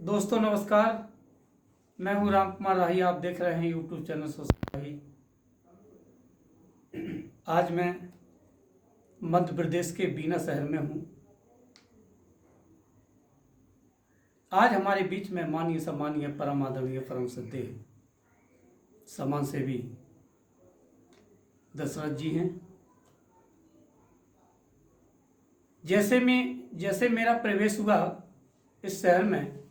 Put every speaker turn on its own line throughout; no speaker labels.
दोस्तों नमस्कार, मैं हूं राम कुमार राही। आप देख रहे हैं यूट्यूब चैनल सोशल राही। आज मैं मध्य प्रदेश के बीना शहर में हूं। आज हमारे बीच में माननीय सम्मानीय परम आदरणीय परम श्रद्धेय समाज सेवी दशरथ जी हैं। जैसे मेरा प्रवेश हुआ इस शहर में,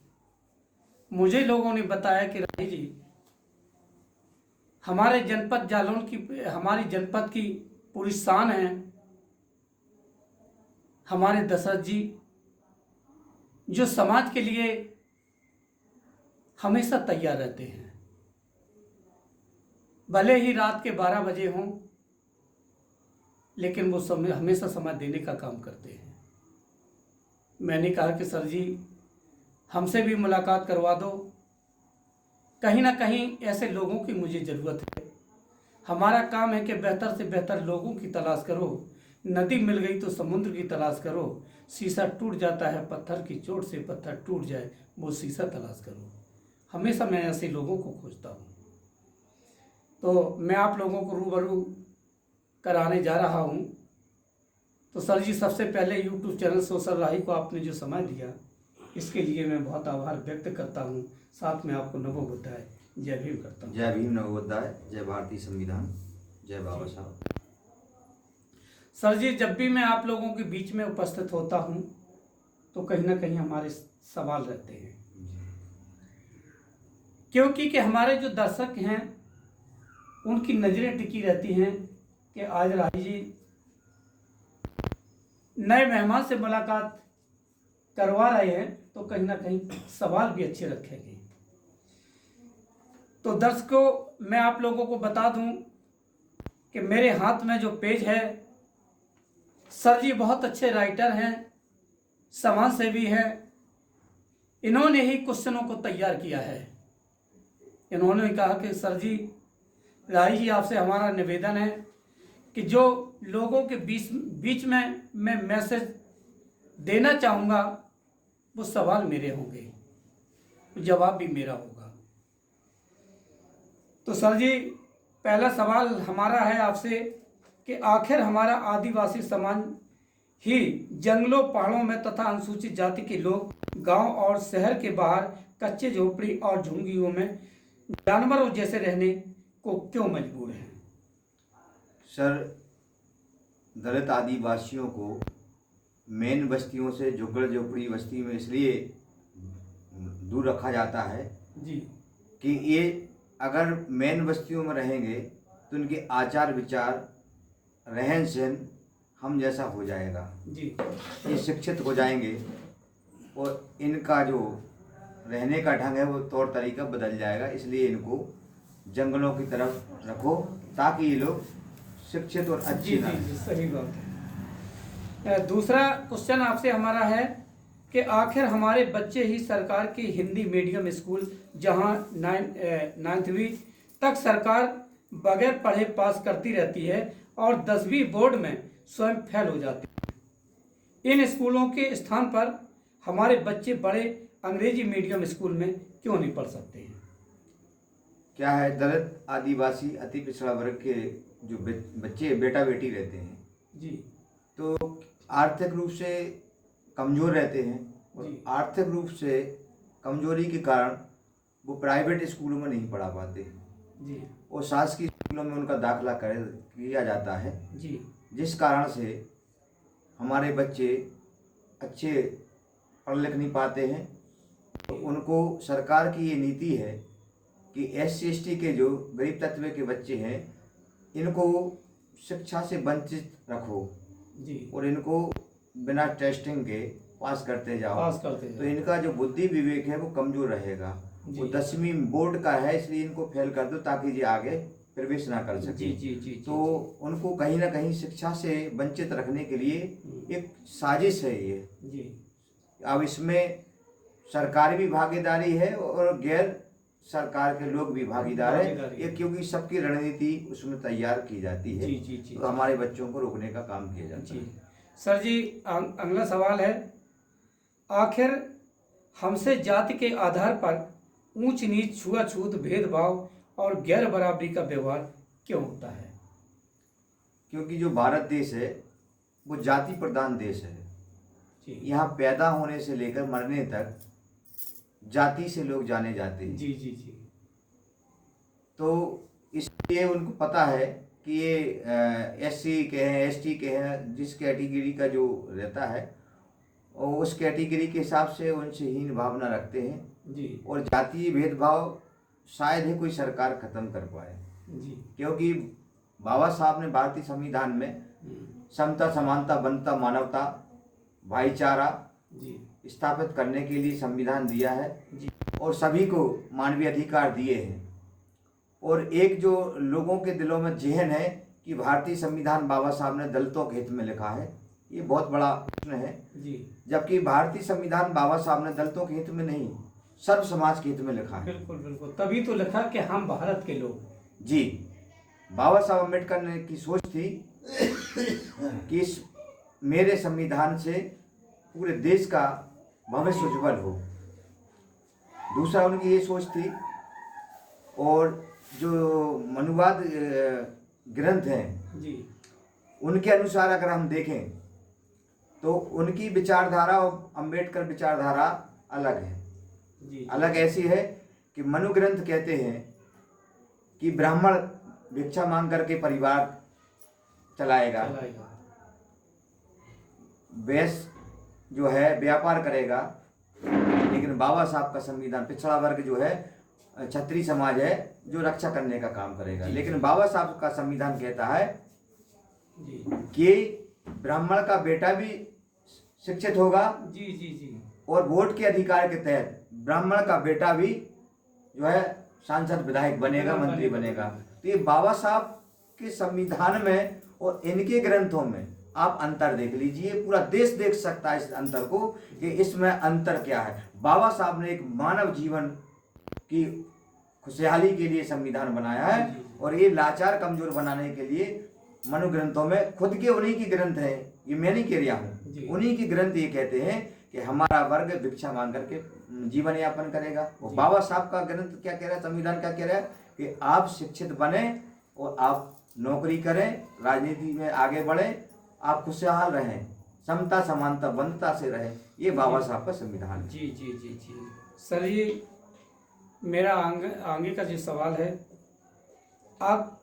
मुझे लोगों ने बताया कि राही जी, हमारे जनपद जालौन की, हमारी जनपद की पूरी शान है हमारे दशरथ जी, जो समाज के लिए हमेशा तैयार रहते हैं। भले ही रात के 12 बजे हों, लेकिन वो हमेशा समय देने का काम करते हैं। मैंने कहा कि सर जी, हमसे भी मुलाकात करवा दो। कहीं ना कहीं ऐसे लोगों की मुझे ज़रूरत है। हमारा काम है कि बेहतर से बेहतर लोगों की तलाश करो। नदी मिल गई तो समुद्र की तलाश करो। शीशा टूट जाता है पत्थर की चोट से, पत्थर टूट जाए वो शीशा तलाश करो। हमेशा मैं ऐसे लोगों को खोजता हूँ। तो मैं आप लोगों को रूबरू कराने जा रहा हूँ। तो सर जी, सबसे पहले यूट्यूब चैनल सोशल राही को आपने जो समय दिया, इसके लिए मैं बहुत आभार व्यक्त करता हूँ। साथ में आपको नमो बुद्धाय, जय भीम करता हूँ।
जय भीम, नमो बुद्धाय, जय भारतीय संविधान, जय बाबा साहब।
सर जी, जब भी मैं आप लोगों के बीच में उपस्थित होता हूँ तो कहीं ना कहीं हमारे सवाल रहते हैं, क्योंकि कि हमारे जो दर्शक हैं उनकी नज़रें टिकी रहती हैं कि आज राही जी नए मेहमान से मुलाकात करवा रहे हैं, तो कहीं ना कहीं सवाल भी अच्छे रखेंगे। तो दर्शकों, मैं आप लोगों को बता दूं कि मेरे हाथ में जो पेज है, सर जी बहुत अच्छे राइटर हैं, समाज सेवी हैं। इन्होंने ही क्वेश्चनों को तैयार किया है। इन्होंने कहा कि सर जी, राही जी, आपसे हमारा निवेदन है कि जो लोगों के बीच में मैं मैसेज देना चाहूँगा, वो सवाल मेरे होंगे, जवाब भी मेरा होगा। तो सर जी, पहला सवाल हमारा है आपसे कि आखिर हमारा आदिवासी समाज ही जंगलों, पहाड़ों में तथा अनुसूचित जाति के लोग गांव और शहर के बाहर कच्चे झोपड़ी और झुग्गियों में जानवरों जैसे रहने को क्यों मजबूर है?
सर, दलित आदिवासियों को मेन बस्तियों से झुग्गड़ झोपड़ी बस्ती में इसलिए दूर रखा जाता है
जी,
कि ये अगर मेन बस्तियों में रहेंगे तो इनके आचार विचार, रहन सहन हम जैसा हो जाएगा
जी,
ये शिक्षित हो जाएंगे और इनका जो रहने का ढंग है वो तौर तरीका बदल जाएगा। इसलिए इनको जंगलों की तरफ रखो ताकि ये लोग शिक्षित और
जी,
अच्छी
जी, जी, सही बात है। दूसरा क्वेश्चन आपसे हमारा है कि आखिर हमारे बच्चे ही सरकार के हिंदी मीडियम स्कूल, जहां 9वीं तक सरकार बगैर पढ़े पास करती रहती है और 10वीं बोर्ड में स्वयं फेल हो जाती है, इन स्कूलों के स्थान पर हमारे बच्चे बड़े अंग्रेजी मीडियम स्कूल में क्यों नहीं पढ़ सकते हैं?
क्या है, दलित आदिवासी अति पिछड़ा वर्ग के जो बच्चे बेटा बेटी रहते हैं
जी,
तो आर्थिक रूप से कमज़ोर रहते हैं और
जी,
आर्थिक रूप से कमजोरी के कारण वो प्राइवेट स्कूलों में नहीं पढ़ा पाते
जी,
और शासकीय स्कूलों में उनका दाखिला किया जाता है,
जी,
जिस कारण से हमारे बच्चे अच्छे पढ़ लिख नहीं पाते हैं। तो उनको सरकार की ये नीति है कि SC/ST के जो गरीब तत्व के बच्चे हैं इनको शिक्षा से वंचित रखो
जी,
और इनको बिना टेस्टिंग के पास करते जाओ। तो इनका जो बुद्धि विवेक है वो कमजोर रहेगा। वो 10वीं बोर्ड का है इसलिए इनको फेल कर दो ताकि ये आगे प्रवेश ना कर सके।
जी, जी, जी,
तो उनको कहीं ना कहीं शिक्षा से वंचित रखने के लिए एक साजिश है ये।
जी,
अब इसमें सरकार भी भागीदारी है और गैर सरकार के लोग भी भागीदार है ये, क्योंकि सबकी रणनीति उसमें तैयार की जाती है।
जी, जी, जी,
तो हमारे बच्चों को रोकने का काम किया जाता है।
सर जी, अगला सवाल है, आखिर हमसे जाति के आधार पर ऊंच नीच, छुआछूत, भेदभाव और गैर बराबरी का व्यवहार क्यों होता है?
क्योंकि जो भारत देश है वो जाति प्रधान देश है।
जी
यहाँ पैदा होने से लेकर मरने तक जाति से लोग जाने जाते हैं।
जी जी जी
तो इसलिए उनको पता है कि ये एससी के हैं, एसटी के हैं, जिस कैटेगरी का जो रहता है और उस कैटेगरी के हिसाब से उनसे हीन भावना रखते हैं।
जी
और जातीय भेदभाव शायद ही कोई सरकार खत्म कर पाए,
जी
क्योंकि बाबा साहब ने भारतीय संविधान में समता, समानता, बंधुता, मानवता, भाईचारा
जी
स्थापित करने के लिए संविधान दिया है
जी
और सभी को मानवीय अधिकार दिए हैं। और एक जो लोगों के दिलों में जहन है कि भारतीय संविधान बाबा साहब ने दलितों के हित में लिखा है, ये बहुत बड़ा प्रश्न है।
जी
जबकि भारतीय संविधान बाबा साहब ने दलितों के हित में नहीं, सर्व समाज के हित में लिखा है।
बिल्कुल बिल्कुल, तभी तो लिखा कि हम भारत के लोग।
जी, बाबा साहब अम्बेडकर ने की सोच थी कि इस मेरे संविधान से पूरे देश का भविष्य उज्जवल हो। दूसरा उनकी ये सोच थी। और जो मनुवाद ग्रंथ हैं
जी
उनके अनुसार अगर हम देखें तो उनकी विचारधारा और अम्बेडकर विचारधारा अलग है।
जी
अलग ऐसी है कि मनु ग्रंथ कहते हैं कि ब्राह्मण भिक्षा मांग करके परिवार चलाएगा,
चलाएगा।
वैश्य जो है व्यापार करेगा। लेकिन बाबा साहब का संविधान पिछड़ा वर्ग जो है, क्षत्रिय समाज है, जो रक्षा करने का काम करेगा। लेकिन बाबा साहब का संविधान कहता है
जी
कि ब्राह्मण का बेटा भी शिक्षित होगा
जी जी जी
और वोट के अधिकार के तहत ब्राह्मण का बेटा भी जो है सांसद, विधायक बनेगा, मंत्री बनेगा। तो ये बाबा साहब के संविधान में और इनके ग्रंथों में आप अंतर देख लीजिए। पूरा देश देख सकता है इस अंतर को कि इसमें अंतर क्या है। बाबा साहब ने एक मानव जीवन की खुशहाली के लिए संविधान बनाया है और ये लाचार कमजोर बनाने के लिए मनु ग्रंथों में, खुद के उन्हीं की ग्रंथ है, ये मैं नहीं कह रहा हूँ, उन्हीं की ग्रंथ ये कहते हैं कि हमारा वर्ग भिक्षा मांग करके जीवन यापन करेगा। और बाबा साहब का ग्रंथ क्या कह रहा है, संविधान क्या कह रहा है कि आप शिक्षित बने और आप नौकरी करें, राजनीति में आगे बढ़े, आप खुशहाल रहें, समता, समानता, बंधुता से रहें। ये बाबा साहब का संविधान है।
जी जी जी जी सर, ये मेरा आगे का जो सवाल है आप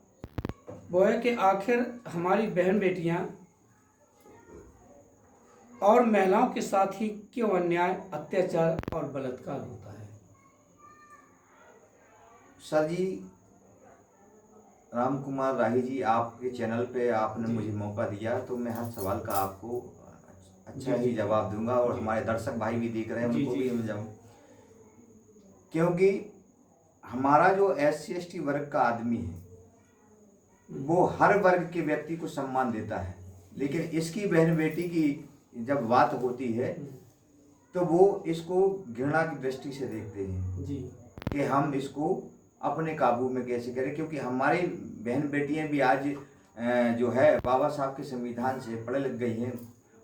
वो है कि आखिर हमारी बहन बेटियां और महिलाओं के साथ ही क्यों अन्याय, अत्याचार और बलात्कार होता है?
सर जी, राम कुमार राही जी, आपके चैनल पे आपने मुझे मौका दिया तो मैं हर सवाल का आपको अच्छा ही जवाब दूंगा। और हमारे दर्शक भाई भी देख रहे हैं, उनको भी मिल जाऊँ। क्योंकि हमारा जो SC/ST वर्ग का आदमी है वो हर वर्ग के व्यक्ति को सम्मान देता है, लेकिन इसकी बहन बेटी की जब बात होती है तो वो इसको घृणा की दृष्टि से देखते हैं
जी
कि हम इसको अपने काबू में कैसे करें। क्योंकि हमारी बहन बेटियां भी आज जो है बाबा साहब के संविधान से पढ़ लिख गई हैं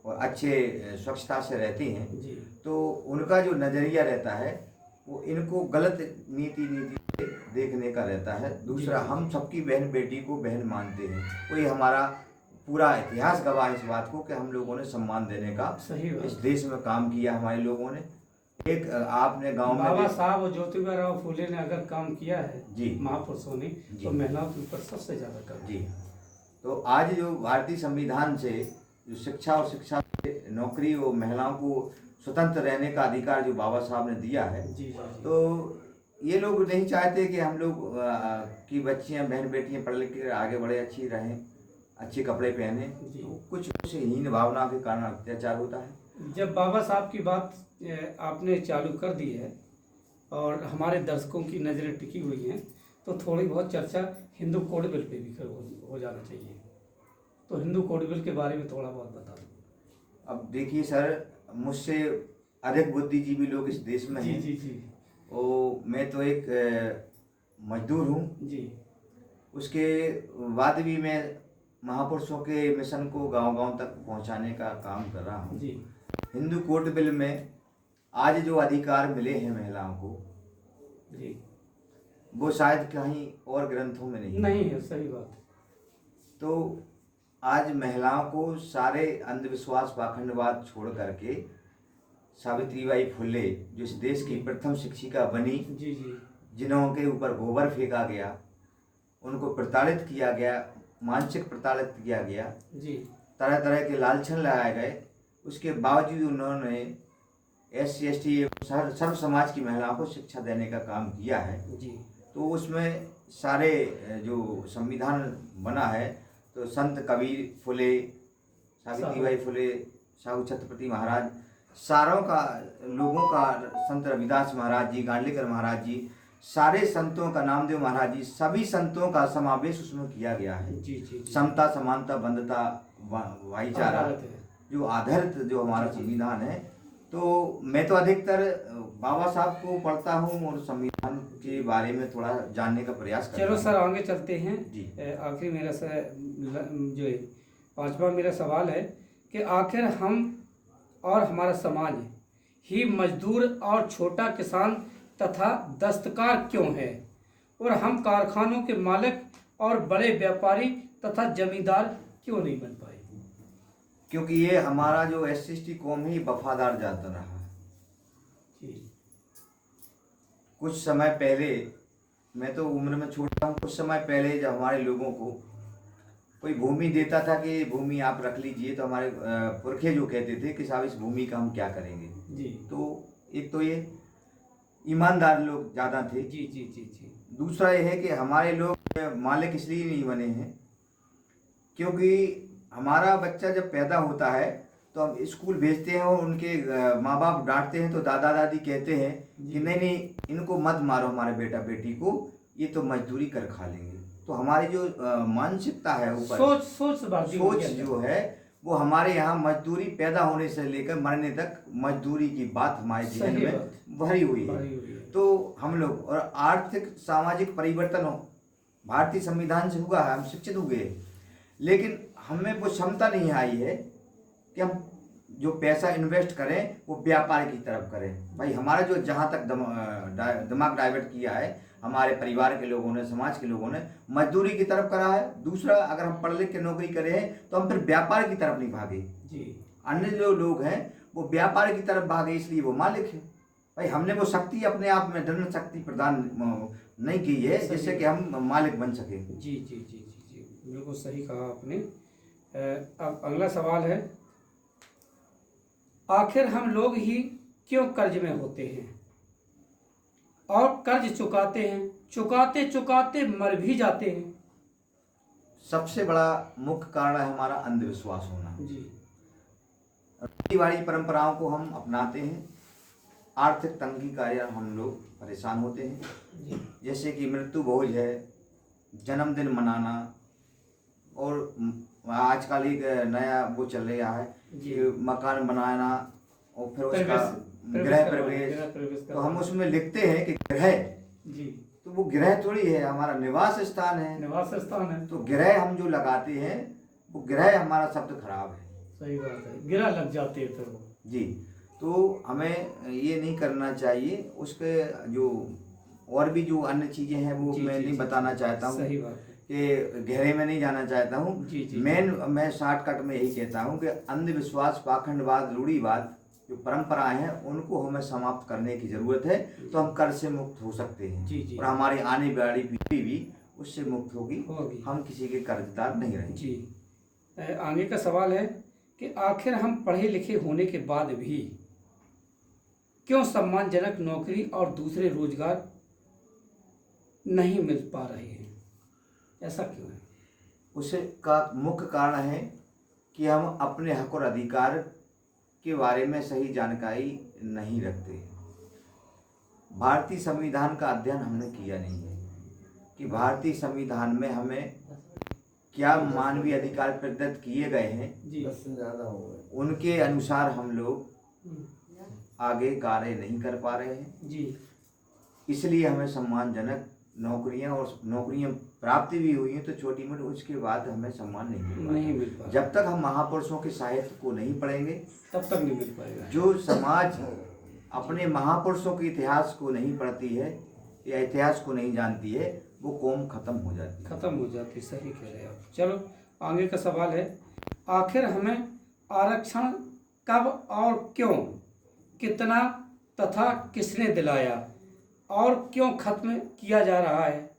और अच्छे स्वच्छता से रहती हैं, तो उनका जो नज़रिया रहता है वो इनको गलत नीति देखने का रहता है। दूसरा, हम सबकी बहन बेटी को बहन मानते हैं। वही हमारा पूरा इतिहास गवाह है इस बात को कि हम लोगों ने सम्मान देने का इस देश में काम किया हमारे लोगों ने। एक आपने गांव में
बाबा साहब और ज्योतिबा राव फूले ने अगर काम किया है
जी,
महापुरुषों ने, तो महिलाओं के ऊपर सबसे ज्यादा काम
जी। तो आज जो भारतीय संविधान से जो शिक्षा और शिक्षा नौकरी और महिलाओं को स्वतंत्र रहने का अधिकार जो बाबा साहब ने दिया है, तो ये लोग नहीं चाहते कि हम लोग की बच्चियां, बहन बेटियां पढ़ लिख कर आगे बढ़े, अच्छी रहें, अच्छे कपड़े पहने। तो कुछ हीन भावना के कारण अत्याचार होता है।
जब बाबा साहब की बात आपने चालू कर दी है और हमारे दर्शकों की नज़रें टिकी हुई हैं, तो थोड़ी बहुत चर्चा हिंदू कोड बिल पे भी हो जाना चाहिए। तो हिंदू कोड बिल के बारे में थोड़ा बहुत बता दो।
अब देखिए सर, मुझसे अधिक बुद्धिजीवी लोग इस देश में हैं।
जी जी
मैं तो एक मजदूर हूँ
जी।
उसके बाद भी मैं महापुरुषों के मिशन को गांव-गांव तक पहुंचाने का काम कर रहा हूं।
जी।
हिंदू कोड बिल में आज जो अधिकार मिले हैं महिलाओं को,
जी
वो शायद कहीं और ग्रंथों में नहीं
नहीं है, सही बात है।
तो आज महिलाओं को सारे अंधविश्वास पाखंडवाद छोड़ करके सावित्रीबाई फुले जो इस देश की प्रथम शिक्षिका बनी,
जी जी
जिन्हों के ऊपर गोबर फेंका गया, उनको प्रताड़ित किया गया, मानसिक प्रताड़ित किया गया,
जी
तरह तरह के लालछन लगाए गए, उसके बावजूद उन्होंने SC/ST सर्व समाज की महिलाओं को शिक्षा देने का काम किया है।
जी
तो उसमें सारे जो संविधान बना है, तो संत कबीर फुले, सावित्रीबाई फुले, साहू छत्रपति महाराज, सारों का लोगों का, संत रविदास महाराज जी, गांडीकर महाराज जी, सारे संतों का, नामदेव महाराज जी, सभी संतों का समावेश उसमें किया गया है।
जी जी
समता, समानता, बंधुता, भाईचारा,
भारत है।
जो आधारित जो हमारा संविधान है। तो मैं तो अधिकतर बाबा साहब को पढ़ता हूँ और संविधान के बारे में थोड़ा जानने का प्रयास करता
चलो
हूँ।
सर आगे चलते हैं
जी।
आखिरी मेरा जो है 5वां मेरा सवाल है कि आखिर हम और हमारा समाज ही मजदूर और छोटा किसान तथा दस्तकार क्यों है, और हम कारखानों के मालिक और बड़े व्यापारी तथा जमींदार क्यों नहीं बन पाए?
क्योंकि ये हमारा जो SC/ST कौम ही वफादार जाता रहा।
जी
कुछ समय पहले, मैं तो उम्र में छोटा हूँ, कुछ समय पहले जब हमारे लोगों को कोई भूमि देता था कि ये भूमि आप रख लीजिए, तो हमारे पुरखे जो कहते थे कि साहब इस भूमि का हम क्या करेंगे।
जी
तो एक तो ये ईमानदार लोग ज़्यादा थे।
जी जी जी जी
दूसरा ये है कि हमारे लोग मालिक इसलिए नहीं बने हैं क्योंकि हमारा बच्चा जब पैदा होता है तो हम स्कूल भेजते हैं और उनके माँ बाप डांटते हैं, तो दादा दादी कहते हैं कि नहीं नहीं इनको मत मारो, हमारे बेटा बेटी को, ये तो मजदूरी कर खा लेंगे। तो हमारी जो मानसिकता है ऊपर, सोच जो है वो हमारे यहाँ मजदूरी पैदा होने से लेकर मरने तक मजदूरी की बात हमारे जीवन में भरी हुई है। तो हम लोग, और आर्थिक सामाजिक परिवर्तन हो भारतीय संविधान से हुआ है, हम शिक्षित हुए, लेकिन हमें वो क्षमता नहीं आई है कि हम जो पैसा इन्वेस्ट करें वो व्यापार की तरफ करें। भाई हमारा जो जहाँ तक दिमाग डाइवर्ट किया है हमारे परिवार के लोगों ने, समाज के लोगों ने, मजदूरी की तरफ करा है। दूसरा, अगर हम पढ़ लिख के नौकरी करें तो हम फिर व्यापार की तरफ नहीं भागे। अन्य जो लोग हैं वो व्यापार की तरफ भागे, इसलिए वो मालिक है। भाई हमने वो शक्ति अपने आप में दृढ़ शक्ति प्रदान नहीं की है जिससे कि हम मालिक बन सके।
जी जी जी जी जी बिल्कुल सही कहा आपने। अब अगला सवाल है, आखिर हम लोग ही क्यों कर्ज में होते हैं और कर्ज चुकाते हैं, चुकाते चुकाते मर भी जाते हैं?
सबसे बड़ा मुख्य कारण है हमारा अंधविश्वास होना।
जी
रूढ़िवादी परंपराओं को हम अपनाते हैं, आर्थिक तंगी का हम लोग परेशान होते हैं। जैसे कि मृत्यु भोज है, जन्मदिन मनाना, और आजकल एक नया वो चल रहा है कि मकान बनाना और फिर उसका गृह प्रवेश। तो हम उसमें लिखते हैं कि गृह,
जी
तो वो गृह थोड़ी है, हमारा निवास स्थान है।
निवास स्थान है।
तो गृह हम जो लगाते हैं वो गृह हमारा शब्द खराब है।
सही बात है, गिरा लग जाते हैं फिर वो।
जी, तो हमें ये नहीं करना चाहिए। उसके जो और भी जो अन्य चीज़ें हैं वो मैं नहीं बताना चाहता हूँ।
सही बात है
कि गहरे में नहीं जाना चाहता हूँ। मैं शॉर्टकट में यही कहता हूँ कि अंधविश्वास, पाखंडवाद, रूढ़िवाद जो परंपराएं हैं उनको हमें समाप्त करने की जरूरत है, तो हम कर्ज से मुक्त हो सकते हैं। और हमारी आने वाली पीढ़ी भी उससे मुक्त होगी। हम किसी के कर्जदार नहीं रहेंगे।
जी आगे का सवाल है कि आखिर हम पढ़े लिखे होने के बाद भी क्यों सम्मानजनक नौकरी और दूसरे रोजगार नहीं मिल पा रहे हैं? ऐसा क्यों है?
उसका मुख्य कारण है कि हम अपने हक और अधिकार के बारे में सही जानकारी नहीं रखते। भारतीय संविधान का अध्ययन हमने किया नहीं है कि भारतीय संविधान में हमें क्या मानवीय अधिकार प्रदत्त किए गए हैं, उनके अनुसार हम लोग आगे कार्य नहीं कर पा रहे हैं।
जी
इसलिए हमें सम्मानजनक नौकरियां, और नौकरियां प्राप्ति भी हुई हैं तो छोटी मोटी, उसके बाद हमें सम्मान नहीं मिल पाता। जब तक हम महापुरुषों के साहित्य को नहीं पढ़ेंगे
तब तक नहीं मिल पाएगा।
जो समाज अपने महापुरुषों के इतिहास को नहीं पढ़ती है या इतिहास को नहीं जानती है, वो कौम खत्म हो जाती है।
खत्म हो जाती, सही कह रहे हैं आप। चलो आगे का सवाल है, आखिर हमें आरक्षण कब और क्यों, कितना तथा किसने दिलाया और क्यों खत्म किया जा रहा है?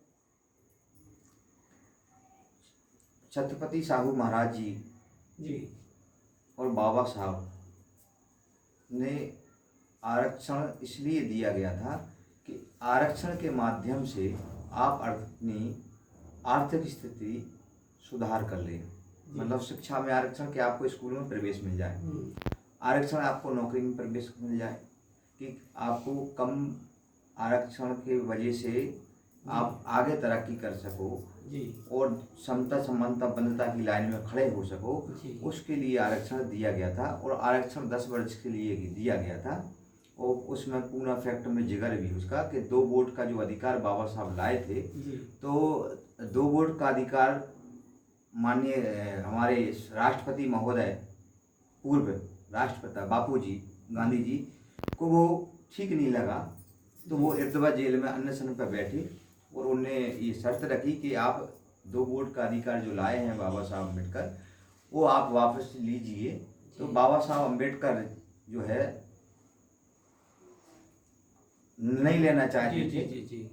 छत्रपति साहू महाराज
जी
और बाबा साहब ने आरक्षण इसलिए दिया गया था कि आरक्षण के माध्यम से आप अपनी आर्थिक स्थिति सुधार कर लें। मतलब शिक्षा में आरक्षण, कि आपको स्कूल में प्रवेश मिल जाए, आरक्षण आपको नौकरी में प्रवेश मिल जाए, कि आपको कम आरक्षण के वजह से आप आगे तरक्की कर सको
जी
और समता समानता बंधुता की लाइन में खड़े हो सको, उसके लिए आरक्षण दिया गया था। और आरक्षण 10 वर्ष के लिए दिया गया था और उसमें पूरा फैक्ट में जिगर भी उसका कि 2 वोट का जो अधिकार बाबा साहब लाए थे, तो 2 वोट का अधिकार माननीय हमारे राष्ट्रपति महोदय, पूर्व राष्ट्रपिता बापूजी गांधी जी को वो ठीक नहीं लगा, तो वो इर्तबा जेल में अनशन पर बैठे और उन्होंने ये शर्त रखी कि आप 2 वोट का अधिकार जो लाए हैं बाबा साहब अम्बेडकर, वो आप वापस लीजिए। तो बाबा साहब अम्बेडकर जो है नहीं लेना चाहते थे,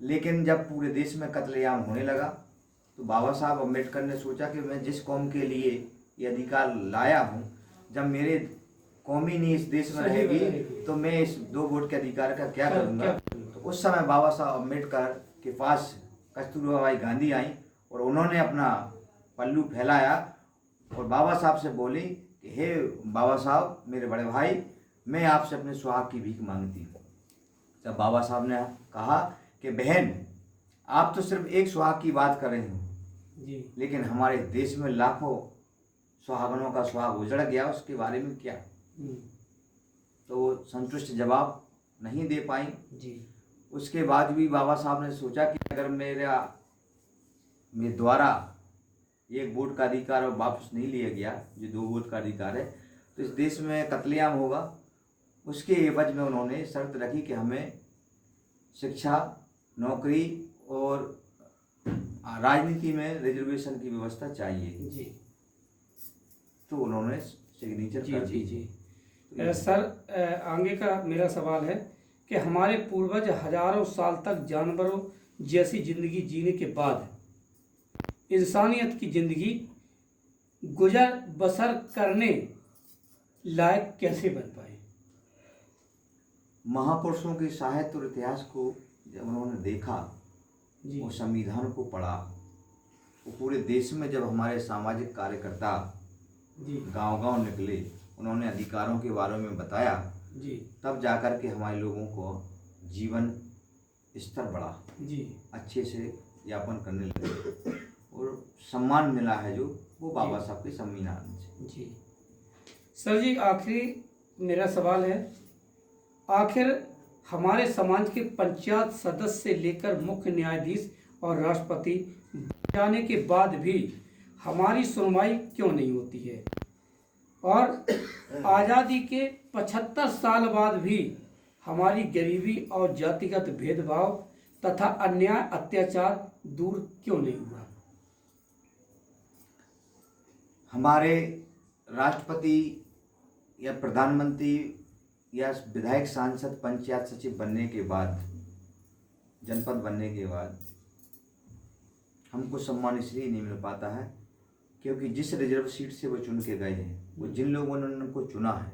लेकिन जब पूरे देश में कत्लेआम होने लगा तो बाबा साहब अम्बेडकर ने सोचा कि मैं जिस कौम के लिए ये अधिकार लाया हूँ, जब मेरे कौम ही नहीं इस देश में रहेगी तो मैं इस 2 वोट के अधिकार का क्या करूँगा। तो उस समय बाबा साहब अम्बेडकर के पास कस्तूरबा बाई गांधी आई और उन्होंने अपना पल्लू फैलाया और बाबा साहब से बोली कि हे बाबा साहब, मेरे बड़े भाई, मैं आपसे अपने सुहाग की भीख मांगती हूँ। तब बाबा साहब ने कहा कि बहन, आप तो सिर्फ एक सुहाग की बात कर रहे हो, लेकिन हमारे देश में लाखों सुहागनों का सुहाग उजड़ गया, उसके बारे में क्या? तो वो संतुष्ट जवाब नहीं दे पाई जी। उसके बाद भी बाबा साहब ने सोचा कि अगर मेरे द्वारा 1 वोट का अधिकार वापस नहीं लिया गया, जो 2 वोट का अधिकार है, तो इस देश में कत्लेआम होगा। उसके एवज में उन्होंने शर्त रखी कि हमें शिक्षा, नौकरी और राजनीति में रिजर्वेशन की व्यवस्था चाहिए जी। तो उन्होंने सिग्नेचर कर दी।
सर आगे का मेरा सवाल है कि हमारे पूर्वज हजारों साल तक जानवरों जैसी जिंदगी जीने के बाद इंसानियत की जिंदगी गुजर बसर करने लायक कैसे बन पाए?
महापुरुषों के साहित्य और इतिहास को जब उन्होंने देखा, वो संविधान को पढ़ा, वो पूरे देश में जब हमारे सामाजिक कार्यकर्ता गांव-गांव निकले, उन्होंने अधिकारों के बारे में बताया जी, तब जाकर के हमारे लोगों को जीवन स्तर बढ़ा जी, अच्छे से यापन करने लगे और सम्मान मिला है जो वो बाबा साहब के संविधान से
जी। सर जी आखिरी मेरा सवाल है, आखिर हमारे समाज के पंचायत सदस्य से लेकर मुख्य न्यायाधीश और राष्ट्रपति जाने के बाद भी हमारी सुनवाई क्यों नहीं होती है? और आज़ादी के 75 साल बाद भी हमारी गरीबी और जातिगत भेदभाव तथा अन्याय अत्याचार दूर क्यों नहीं हुआ?
हमारे राष्ट्रपति या प्रधानमंत्री या विधायक, सांसद, पंचायत सचिव बनने के बाद, जनपद बनने के बाद हमको सम्मान इसलिए नहीं मिल पाता है क्योंकि जिस रिजर्व सीट से वो चुन के गए हैं, वो जिन लोगों ने उनको चुना है,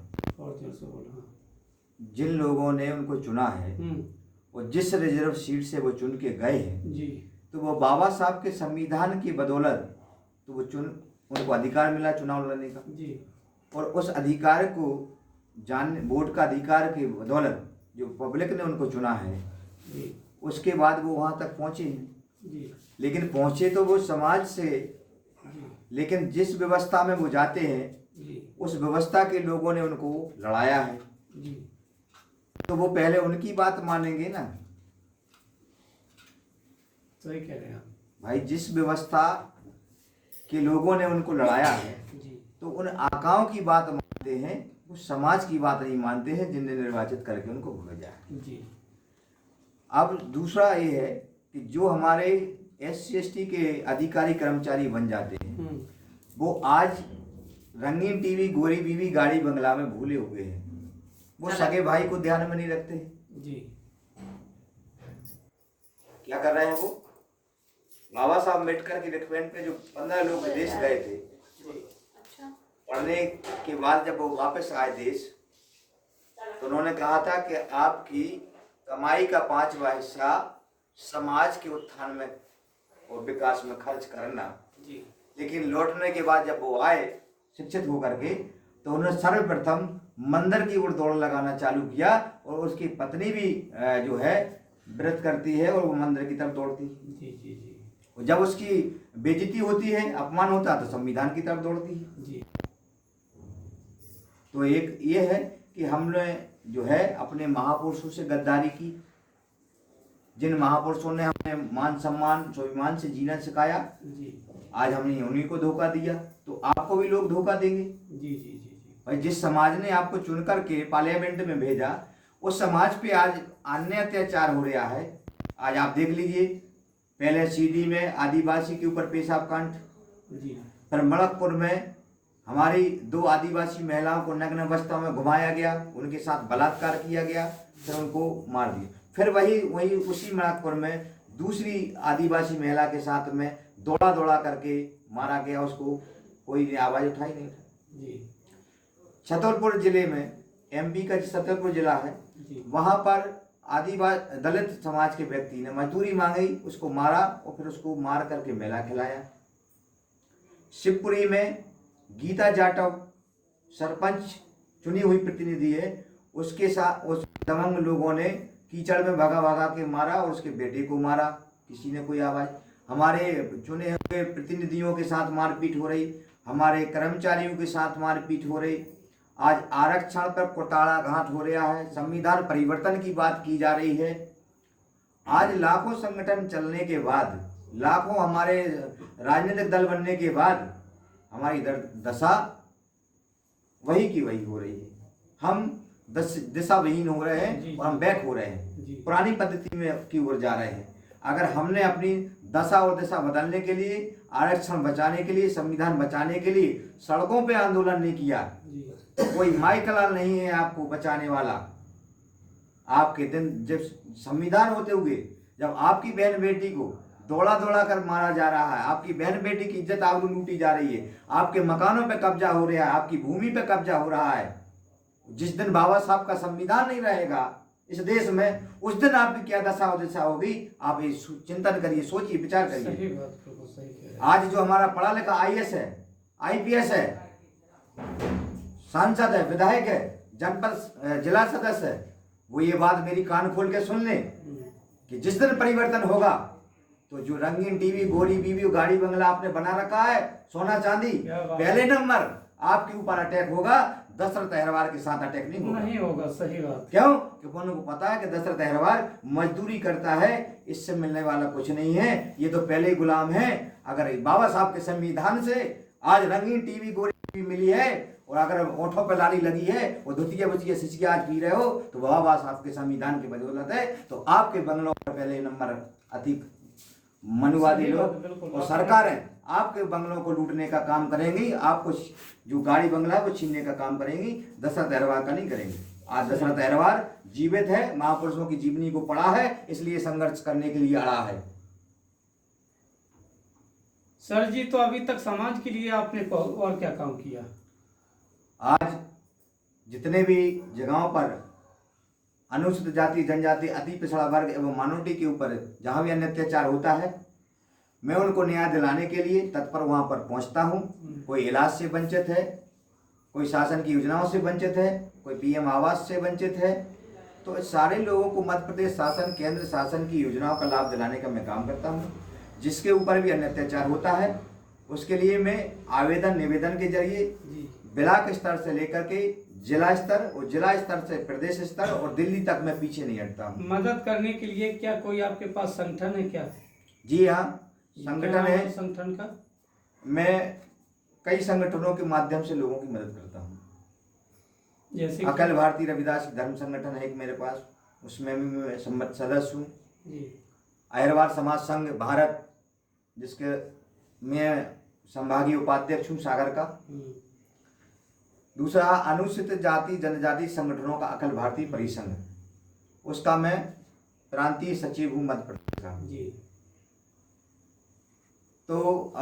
जिन लोगों ने उनको चुना है और जिस रिजर्व सीट से वो चुन के गए हैं जी, तो वो बाबा साहब के संविधान की बदौलत तो वो उनको अधिकार मिला चुनाव लड़ने का जी। और उस अधिकार को वोट का अधिकार की बदौलत जो पब्लिक ने उनको चुना है जी, उसके बाद वो वहाँ तक पहुँचे हैं जी। लेकिन पहुँचे तो वो समाज से जी, लेकिन जिस व्यवस्था में वो जाते हैं जी, उस व्यवस्था के लोगों ने उनको लड़ाया है जी। तो वो पहले उनकी बात मानेंगे ना।
सही कह रहे हैं
भाई, जिस व्यवस्था के लोगों ने उनको लड़ाया है जी, तो उन आकाओं की बात मानते हैं उस समाज की बात नहीं मानते हैं जिन्हें निर्वाचित करके उनको भेजा है।
जी।
अब दूसरा ये है कि जो हमारे SC/ST के अधिकारी कर्मचारी बन जाते हैं वो आज रंगीन टीवी, गोरी बीवी, गाड़ी बंगला में भूले हुए हैं। वो सगे भाई को ध्यान में नहीं रखते।
जी।
क्या कर रहे हैं वो? बाबा साहब अम्बेडकर की रिकमेंड पे जो 15 लोग विदेश गए थे पढ़ने के बाद, जब वो वापस आए देश, तो उन्होंने कहा था कि आपकी कमाई का 5वां हिस्सा समाज के उत्थान में और विकास में खर्च करना।
जी।
लेकिन लौटने के बाद जब वो आए शिक्षित होकर के, तो उन्होंने सर्वप्रथम मंदिर की ओर दौड़ लगाना चालू किया और उसकी पत्नी भी जो है व्रत करती है और वो मंदिर की तरफ दौड़ती है।
जी जी जी।
और जब उसकी बेइज्जती होती है, अपमान होता है, तो संविधान की तरफ दौड़ती है।
जी।
तो एक ये है कि हमने जो है अपने महापुरुषों से गद्दारी की। जिन महापुरुषों ने हमें मान सम्मान स्वाभिमान से जीना सिखाया,
जी।
आज हमने उन्हीं को धोखा दिया, तो आपको भी लोग धोखा देंगे।
जी जी जी जी।
भाई, जिस समाज ने आपको चुन करके पार्लियामेंट में भेजा, उस समाज पे आज अन्य अत्याचार हो रहा है। आज आप देख लीजिए, पहले सीधी में आदिवासी के ऊपर पेशाब कांड,
जी।
फिर मलकपुर में हमारी 2 आदिवासी महिलाओं को नग्न अवस्था में घुमाया गया, उनके साथ बलात्कार किया गया, फिर उनको मार दिया। फिर वही उसी मलकपुर में दूसरी आदिवासी महिला के साथ में दौड़ा करके मारा गया, उसको कोई ने आवाज उठाई नहीं।
जी।
छतरपुर जिले में, MP का छतरपुर जिला है, वहां पर आदिवासी दलित समाज के व्यक्ति ने मजदूरी मांगी, उसको मारा और फिर उसको मार करके मेला खिलाया। शिवपुरी में गीता जाटव सरपंच चुनी हुई प्रतिनिधि है, उसके साथ उस दबंग लोगों ने कीचड़ में भगा के मारा और उसके बेटे को मारा, किसी ने कोई आवाज। हमारे चुने हुए प्रतिनिधियों के साथ मारपीट हो रही, हमारे कर्मचारियों के साथ मारपीट हो रही। आज आरक्षण पर कुटाड़ा घाट हो रहा है, संविधान परिवर्तन की बात की जा रही है। आज लाखों संगठन चलने के बाद, लाखों हमारे राजनीतिक दल बनने के बाद हमारी दशा वही की वही हो रही है। हम दिशा विहीन हो रहे हैं और हम बैक हो रहे हैं, पुरानी पद्धति में की ओर जा रहे हैं। अगर हमने अपनी दशा और दिशा बदलने के लिए, आरक्षण बचाने के लिए, संविधान बचाने के लिए सड़कों पे आंदोलन नहीं किया, कोई माइकलाल नहीं है आपको बचाने वाला। आपके दिन जब संविधान होते हुए जब आपकी बहन बेटी को दौड़ा कर मारा जा रहा है, आपकी बहन बेटी की इज्जत आबरू लूटी जा रही है, आपके मकानों पे कब्जा हो रहा है, आपकी भूमि पे कब्जा हो रहा है, जिस दिन बाबा साहब का संविधान नहीं रहेगा इस देश में, उस दिन आपकी क्या दशा और दिशा होगी, आप ये चिंतन करिए, सोचिए, विचार करिए। आज जो हमारा पढ़ा लिखा IAS है, IPS है, सांसद है, विधायक है, जनपद जिला सदस्य है, वो ये बात मेरी कान खोल के सुन ले कि जिस दिन परिवर्तन होगा तो जो रंगीन टीवी, गोरी बीवी, गाड़ी बंगला आपने बना रखा है, सोना चांदी, पहले नंबर आपके ऊपर अटैक होगा। दशरथ अहरवार के साथ अटैक नहीं होगा। सही बात। क्यों? क्योंकि उनको पता है कि दशरथ अहरवार मजदूरी करता है, इससे मिलने वाला कुछ नहीं है, ये तो पहले ही गुलाम है। अगर बाबा साहब के संविधान से आज रंगीन टीवी, गोरी टीवी मिली है और अगर ओठों पे लाली लगी है और धुतिया बुतिया सिचकिया आज पी रहे हो, तो बाबा साहब के संविधान की बदौलत है। तो आपके बंगलों पर पहले नंबर अधिक मनुवादी लोग और सरकारें आपके बंगलों को लूटने का काम करेंगी, आपको जो गाड़ी बंगला है वो छीनने का काम करेंगी, दशरथ अहरवार का नहीं करेंगे। आज दशरथ अहरवार जीवित है, महापुरुषों की जीवनी को पढ़ा है, इसलिए संघर्ष करने के लिए अड़ा है।
सर जी, तो अभी तक समाज के लिए आपने और क्या काम किया?
आज जितने भी जगहों पर अनुसूचित जाति, जनजाति, अति पिछड़ा वर्ग एवं माइनॉरिटी के ऊपर जहां भी अन्य अत्याचार होता है, मैं उनको न्याय दिलाने के लिए तत्पर वहां पर पहुंचता हूं। कोई इलाज से वंचित है, कोई शासन की योजनाओं से वंचित है, कोई PM आवास से वंचित है, तो इस सारे लोगों को मध्य प्रदेश शासन, केंद्र शासन की योजनाओं का लाभ दिलाने का मैं काम करता हूँ। जिसके ऊपर भी अन्य अत्याचार होता है उसके लिए मैं आवेदन निवेदन के जरिए ब्लॉक स्तर से लेकर के जिला स्तर और जिला स्तर से प्रदेश स्तर और दिल्ली तक मैं पीछे नहीं हटता हूँ।
मदद करने के लिए क्या कोई आपके पास संगठन है क्या?
जी हाँ, संगठन है।
संगठन का
मैं कई संगठनों के माध्यम से लोगों की मदद करता हूँ।
जैसे
अखिल भारतीय रविदास धर्म संगठन है एक मेरे पास, उसमें भी मैं सदस्य हूँ।
जी।
अहिरवार समाज संघ भारत, जिसके मैं संभागीय उपाध्यक्ष हूँ सागर का। दूसरा अनुसूचित जाति जनजाति संगठनों का अखिल भारतीय परिसंघ, उसका मैं प्रांतीय सचिव हूँ मध्य प्रदेश का।
जी।
तो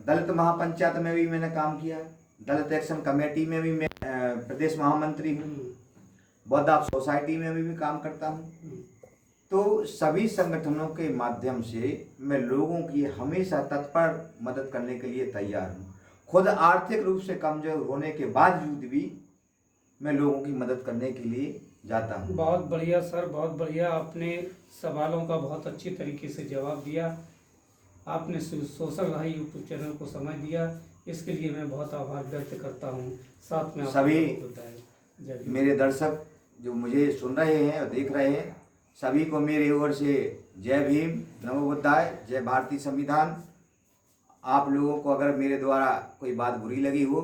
दलित महापंचायत में भी मैंने काम किया है, दलित एक्शन कमेटी में भी मैं प्रदेश महामंत्री हूँ, बौद्ध सोसाइटी में भी काम करता हूँ। तो सभी संगठनों के माध्यम से मैं लोगों की हमेशा तत्पर मदद करने के लिए तैयार हूँ। खुद आर्थिक रूप से कमजोर होने के बावजूद भी मैं लोगों की मदद करने के लिए जाता हूँ।
बहुत बढ़िया सर, बहुत बढ़िया। आपने सवालों का बहुत अच्छी तरीके से जवाब दिया। आपने सोशल भाई यूट्यूब चैनल को समय दिया, इसके लिए मैं बहुत आभार व्यक्त करता हूँ। साथ में
सभी मेरे दर्शक जो मुझे सुन रहे हैं और देख रहे हैं, सभी को मेरी ओर से जय भीम, नमो बुद्धाय, जय भारतीय संविधान। आप लोगों को अगर मेरे द्वारा कोई बात बुरी लगी हो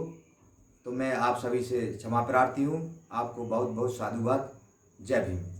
तो मैं आप सभी से क्षमा प्रार्थी हूँ। आपको बहुत बहुत साधुवाद। जय भीम।